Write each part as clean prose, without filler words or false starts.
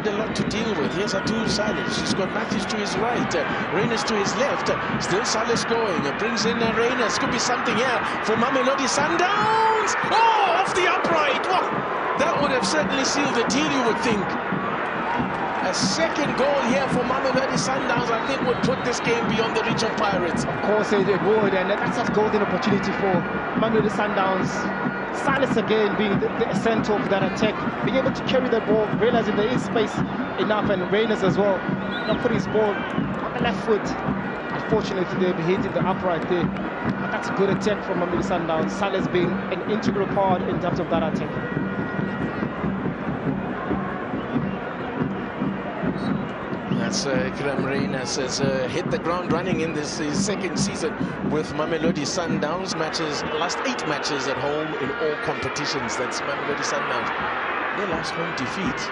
a lot to deal with. Here's Atu Salis. He's got Matthews to his right, Reynolds to his left. Still Salis going. Brings in Reynolds. Could be something here for Mamelodi Sundowns. Oh, off the upright. Wow. That would have certainly sealed the deal, you would think. A second goal here for Mamelodi Sundowns, I think, would put this game beyond the reach of Pirates. Of course it would, and that's a golden opportunity for Mamelodi Sundowns. Salis again being the center of that attack, being able to carry the ball, realizing there is space enough, and Reynolds as well, not putting his ball on the left foot. Unfortunately, they'll be hitting the upright there. But that's a good attack from Mamelodi Sundowns. Salis being an integral part in terms of that attack. That's Graham Reynolds has hit the ground running in this his second season with Mamelodi Sundowns. Last 8 matches at home in all competitions. That's Mamelodi Sundowns. Their last home defeat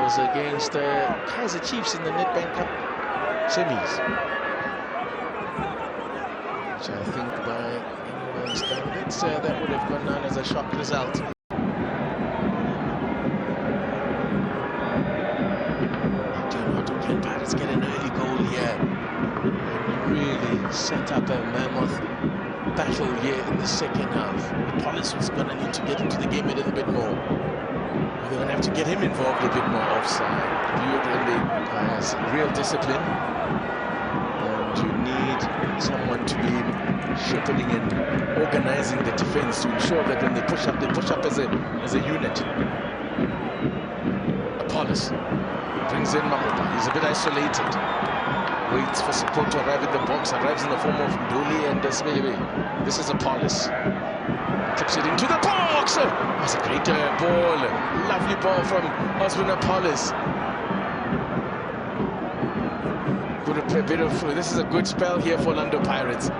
was against Kaizer Chiefs in the Nedbank Cup semis, which I think by anyone's standards that would have gone down as a shock result. Pirates get an early goal here and really set up a mammoth battle here in the second half. Police was going to need to get into the game a little bit more. They're going to have to get him involved a bit more offside. Beautifully requires real discipline, and you need someone to be shepherding and organizing the defense to ensure that when they push up as a unit. Apollos brings in Maputa. He's a bit isolated. Waits for support to arrive in the box. Arrives in the form of Nduli and Smelebe. This is Apollos. Clips it into the box. That's a great ball. Lovely ball from Osman Apollos. This is a good spell here for Orlando Pirates.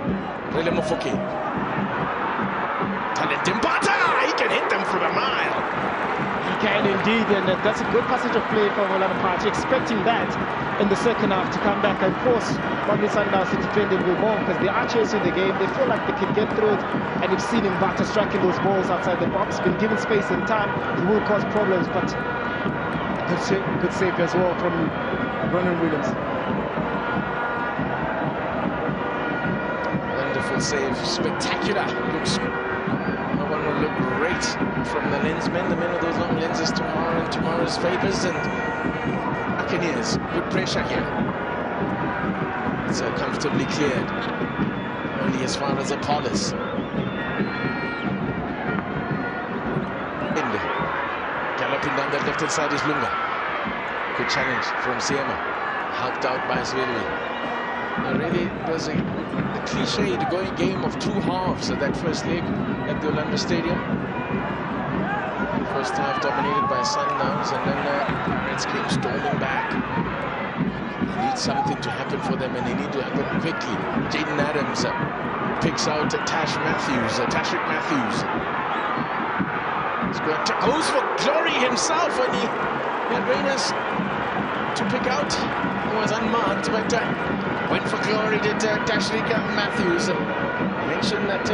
Rele Mofoke. Talent. He can hit them from a mile. He can indeed, and that's a good passage of play from Orlando Pirates, expecting that in the second half to come back. And of course, Mamelodi Sundowns to defend a bit more because they are chasing the game. They feel like they can get through it, and you've seen Mbata striking those balls outside the box. Been given space and time, it will cause problems, but good save as well from Ronan Williams. Wonderful save, spectacular. Looks look great from the lensmen, the men with those long lenses tomorrow and tomorrow's favours, and Buccaneers, good pressure here. It's comfortably cleared, only as far as Apollos. Galloping down that left hand side is Lunga. Good challenge from Siema, helped out by Zweli. Really, it was a cliched going game of 2 halves at that first leg at the Orlando Stadium. First half dominated by Sundowns, and then Reds came storming back. They need something to happen for them, and they need to happen quickly. Jaden Adams picks out Tashrick Matthews. Goes for glory himself when he had Reynolds to pick out. He was unmarked, but went for glory, did Tashrick Matthews. Mentioned that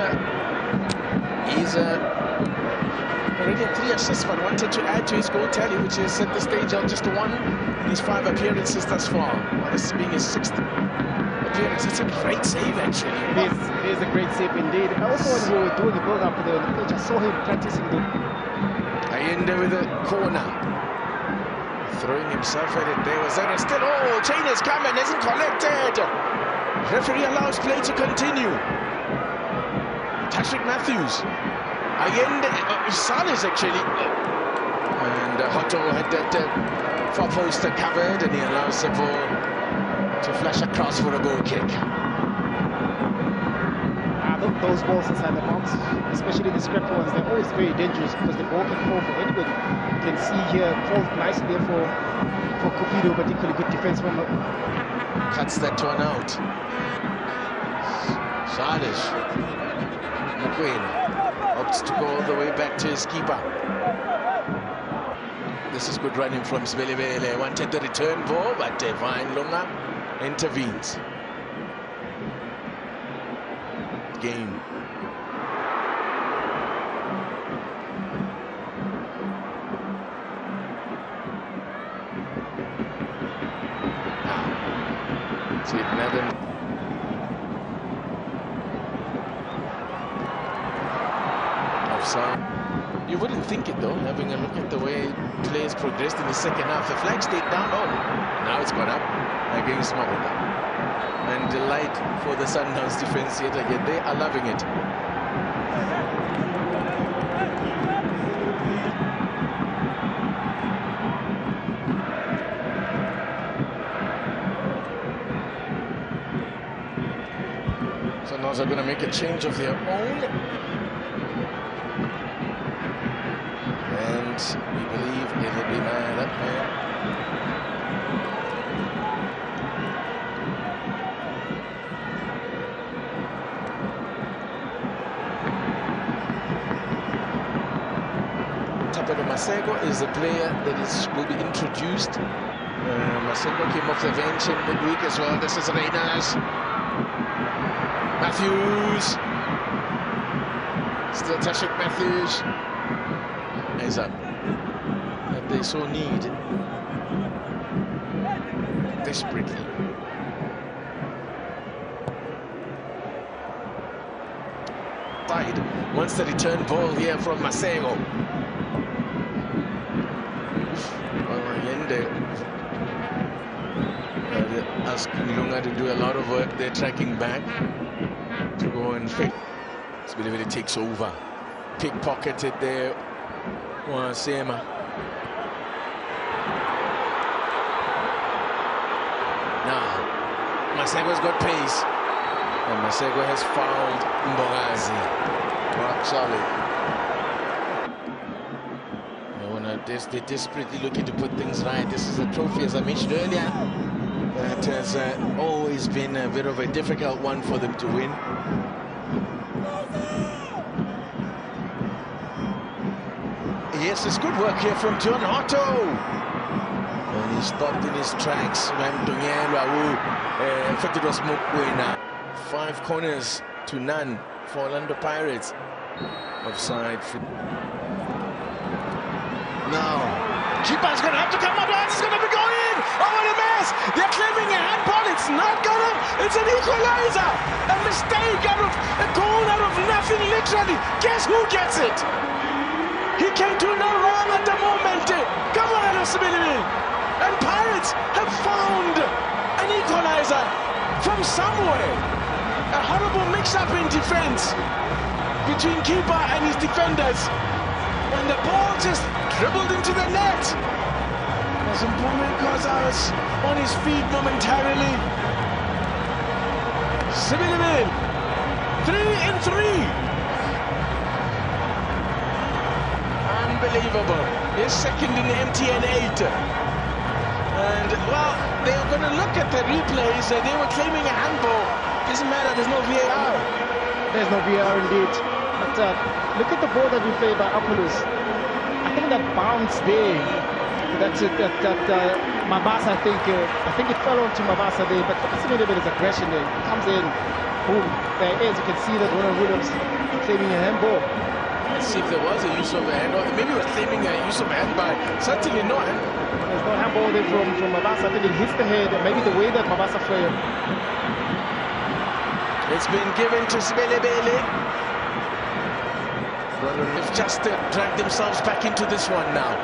he's already had 3 assists, but wanted to add to his goal tally, which is at the stage of just 1 in his 5 appearances thus far. This being his 6th appearance. It's a great save, actually. It is a great save indeed. I also, when we were doing the build-up there on the pitch, I saw him practicing the... Ayende with a corner. Throwing himself at it. There was that. Still, chain has come and isn't collected. Referee allows play to continue. Tashrick Matthews. Ayende, Salis actually. And Hotto had that far poster covered, and he allows the ball to flash across for a goal kick. Those balls inside the box, especially the scrap ones, they're always very dangerous because the ball can fall for anybody. You can see here, falls nicely there for Cupido, but equally good defense from him. Cuts that one out. Salish. McQueen opts to go all the way back to his keeper. This is good running from Svelivele. Wanted the return ball, but Divine Lunga intervenes. Game. it never. Offside. You wouldn't think it though, having a look at the way players progressed in the second half. The flag stayed down. Oh, now it's gone up against Mamelodi. And delight for the Sundowns defense yet again. They are loving it. Sundowns are going to make a change of their own. And we believe it'll be that man. Masego is a player that will be introduced. Masego came off the bench in midweek as well. This is Reyners. Matthews. Still Tashik Matthews. Is up. That they so need desperately. Died. Once the return ball here from Masego. Asking Lunga to do a lot of work. They're tracking back to go and fix. It takes over. Pickpocketed there. Sema. Now, Masego's got pace. And Masego has fouled Mbogazi. Rock solid. They're desperately looking to put things right. This is a trophy, as I mentioned earlier, that has always been a bit of a difficult one for them to win. Yes, it's good work here from John Otto. And he stopped in his tracks. 5 corners to none for Orlando Pirates. Offside. Now, keeper's going to have to come up. It's going to be going in. Oh, what a mess. They're claiming a handball. It's not going to. It's an equalizer. A mistake out of a goal out of nothing, literally. Guess who gets it? He can do no wrong at the moment. Come on, Osibilili. And Pirates have found an equalizer from somewhere. A horrible mix-up in defense between keeper and his defenders. And the ball just dribbled into the net. As Mpumen Kozas on his feet momentarily. Sibilili, 3-3. Unbelievable. He's second in the MTN8. And, well, they're going to look at the replays. They were claiming a handball. Doesn't matter, there's no VAR. There's no VAR indeed. But look at the ball that we played by Apollos. I think that bounce there, Mabasa, I think it fell onto Mabasa there, but that's a little bit of aggression there. It comes in, boom, there is. You can see that Ronald Williams claiming a handball. Let's see if there was a use of a hand, or maybe he was claiming a use of a hand by certainly no hand. There's no handball there from Mabasa. I think it hits the head, and maybe the way that Mabasa fell. It's been given to Sibelebele. They've just dragged themselves back into this one now.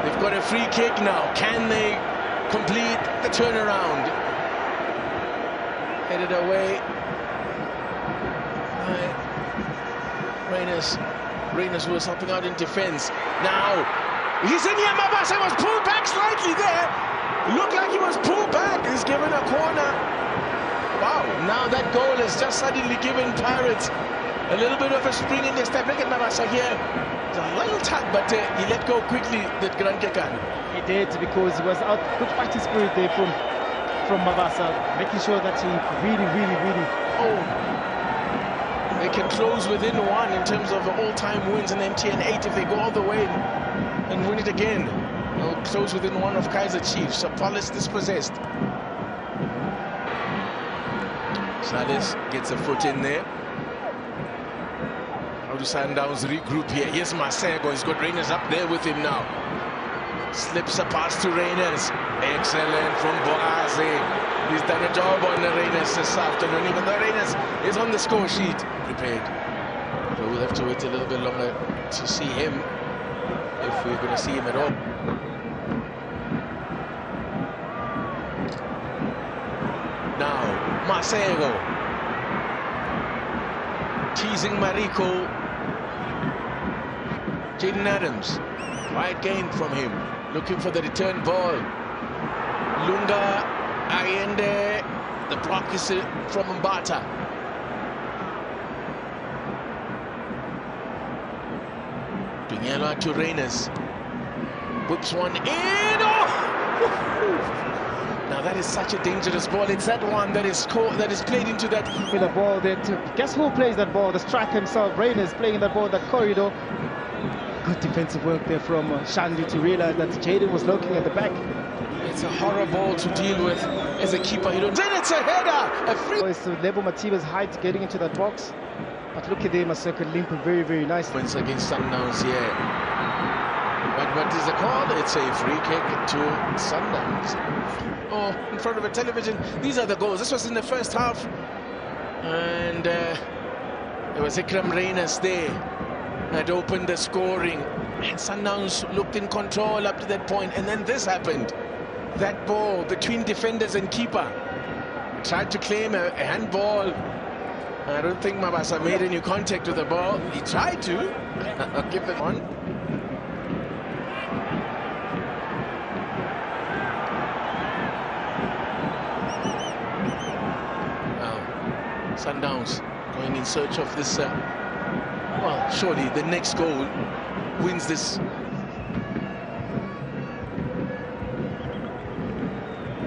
They've got a free kick now. Can they complete the turnaround? Headed away by Reyners was helping out in defense. Now, he's in here. Mabasa was pulled back slightly there. Looked like he was pulled back. He's given a corner. Wow, now that goal has just suddenly given Pirates a little bit of a spring in their step. Look at Mabasa here. It's a little tug, but he let go quickly, that Grand Kekan. He did, because he was out. Good fighting spirit there from Mabasa, making sure that he really. Oh, they can close within one in terms of all-time wins in MTN8 if they go all the way and win it again. They'll close within one of Kaizer Chiefs. So Paulus dispossessed. Salis gets a foot in there. How do Sundowns regroup here? Here's Masego. He's got Reyners up there with him now. Slips a pass to Reyners. Excellent from Boazi. He's done a job on the Reyners this afternoon, even though Reyners is on the score sheet. Prepared. But we'll have to wait a little bit longer to see him, if we're going to see him at all. Now, Masego. Teasing Mariko. Jaden Adams. Wide gain from him. Looking for the return ball. Lunga, Ayende. The block is from Mbata. Pingello to Reyners. Whips one in. Oh! Now that is such a dangerous ball. It's that one that is played into that. With the ball, guess who plays that ball? The striker himself, Reyners, playing that ball, that corridor. Good defensive work there from Shandy to realize that Jaden was looking at the back. It's a horror ball to deal with as a keeper. You don't. Then it's a header. A free. It's Lebo Matiba's height getting into that box. But look at them, Maseko limping very, very nicely. Wins against Sundowns here. What is the call? It's a free kick to Sundowns. Oh, in front of a television. These are the goals. This was in the first half. And there was Ikram Reyners there that opened the scoring. And Sundowns looked in control up to that point. And then this happened. That ball between defenders and keeper. Tried to claim a handball. I don't think Mabasa made any contact with the ball. He tried to. I'll give it on. Sundowns going in search of this. Well, surely the next goal wins this.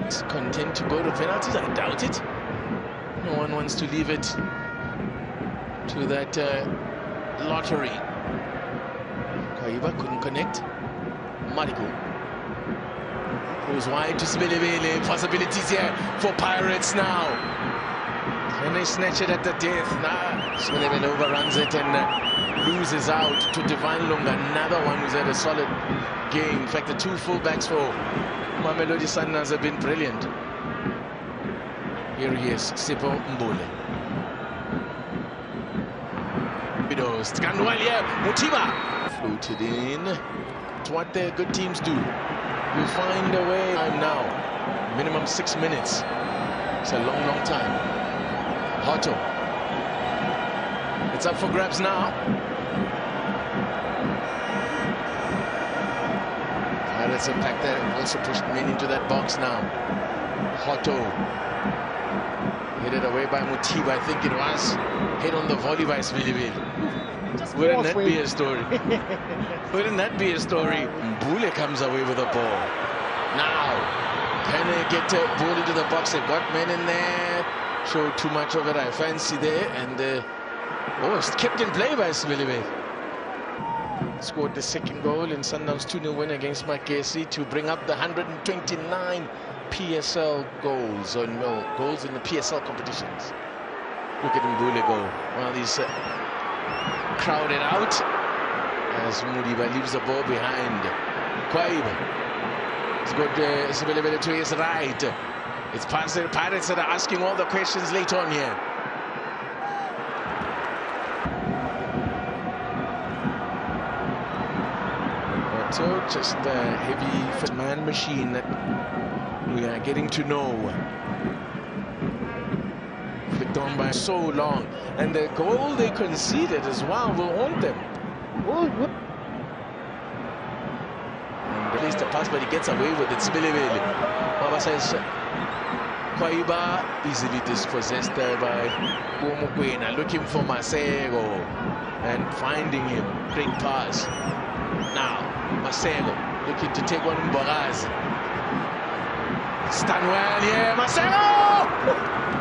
It's content to go to penalties. I doubt it. No one wants to leave it to that lottery. Kwaiba couldn't connect. Mariko goes wide to Sibelebele. Possibilities here for Pirates now. And they snatch it at the death. Nah, Sibelebele overruns it and loses out to Divine Lunga. Another one who's had a solid game. In fact, the two fullbacks for Mamelodi Sundowns have been brilliant. Here he is, Sipo Mbule. Skandwalia, Mutiba. Floated in. It's what the good teams do. You find a way. Time now. Minimum 6 minutes. It's a long, long time. Hotto. It's up for grabs now. Pirates have packed that and also pushed men into that box now. Hotto. Headed away by Mutiba, I think it was. Hit on the volley by Sibelebele. Wouldn't that be a story? Wouldn't that be a story? Mbule comes away with the ball. Now, can they get the ball into the box? They've got men in there. Showed too much of it, I fancy there. And, oh, it's kept in play by Sibelebele. Scored the second goal in Sundowns' 2-0 win against Makesi to bring up the 129 PSL goals, or no, goals in the PSL competitions. Look at Mbule go. Well, he's crowded out as Mudiba leaves the ball behind. Kwaiba. He's got Sibelebele to his right. It's past the Pirates that are asking all the questions late on here. So just a heavy man machine that we are getting to know. Flicked on by so long. And the goal they conceded as well will haunt them. And at least the pass, but he gets away with it. Sibelebele. Baba says Kwaiba easily dispossessed there by Umukwena, looking for Masego and finding him. Great pass. Now, Masego looking to take one Mbogazi. Stanwell, yeah, Masego!